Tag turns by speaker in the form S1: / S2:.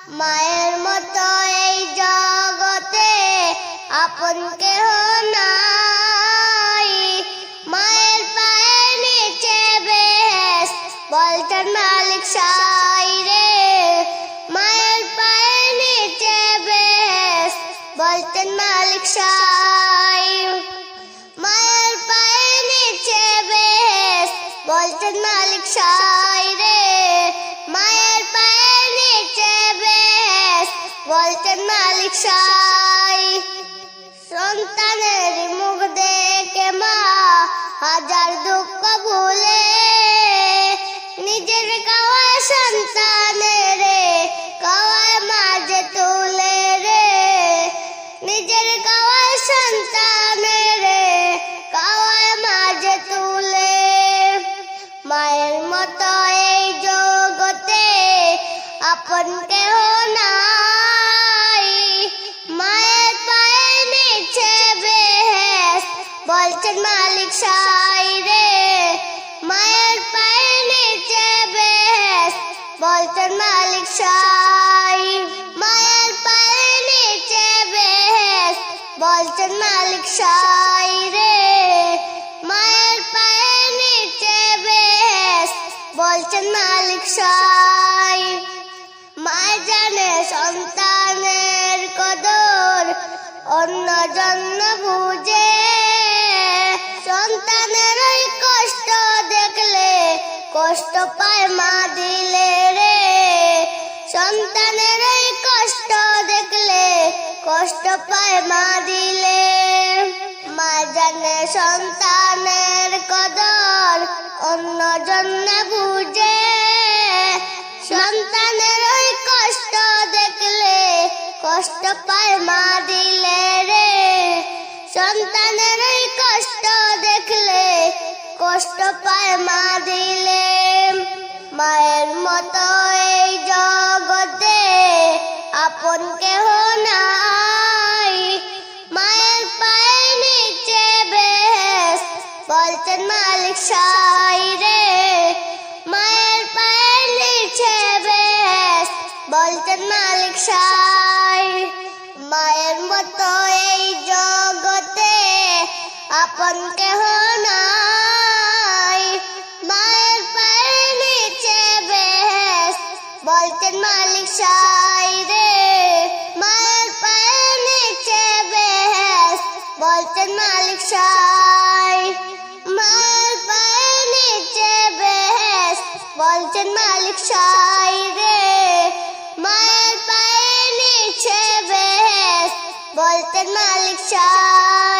S1: মায়ের মতো এই জগতে আপন কেহ নাই। মায়ের পায়ের নিচে বেহেশত বলতেন মালিক সাই রে। মায়ের পায়ের নিচে বেহেশত বলতেন মালিক সাই। মায়ের পায়ের নিচে বেহেশত বলতেন মালিক সাই রে। মায়ের পায়ের নিচে বেহেশত বলতেন মালিক সাই। সন্তানের মুখ দেখে মা হাজার দুঃখ ভুলে নিজের খাওয়া সন্তানের খাওয়ায় মাঝে তুলে রে। নিজের খাওয়া সন্তানের খাওয়ায় মাঝে তুলে। মায়ের মতো এই জগতে আপন কেহ নাই। মায়ের পায়ের নিচে বেহেশত বলছেন মালিক সাই রে। মায়ের পায়ের নিচে বেহেশত বলছেন মালিক সাই। মায়ের পায়ের নিচে বেহেশত বলছেন মালিক সাই রে। মায়ের পায়ের নিচে বেহেশত বলছেন মালিক সাই। মা জানে সন্তানের কদর অন্যজন বুঝে। সন্তানের ওই কষ্ট দেখলে কষ্ট পায় মা দিলে রে। সন্তানের ওই কষ্ট দেখলে কষ্ট পায় মা দিলে। মা জানে সন্তানের কদর অন্যজন বুঝে। সন্তানের ওই কষ্ট দেখলে কষ্ট পায় মা দিলে রে। সন্তানের ওই কষ্ট দেখলে কষ্ট পায় মা দিলে। মায়ের মতো এই জগতে আপন কেহ নাই। মায়ের পায়ের নিচে বেহেশত বলছেন মালিক সাই রে। মায়ের পায়ের নিচে বেহেশত বলছেন মালিক সাই। মায়ের মতো এই জগতে আপন কেহ নাই। মায়ের পায়ের নিচে বেহেশত বলতেন মালিক সাই রে। মায়ের পায়ের নিচে বেহেশত বলতেন মালিক সাই। মায়ের পায়ের নিচে বেহেশত বলতেন মালিক সাই রে। মায়ের পায়ের নিচে বেহেশত বলতেন মালিক সাই।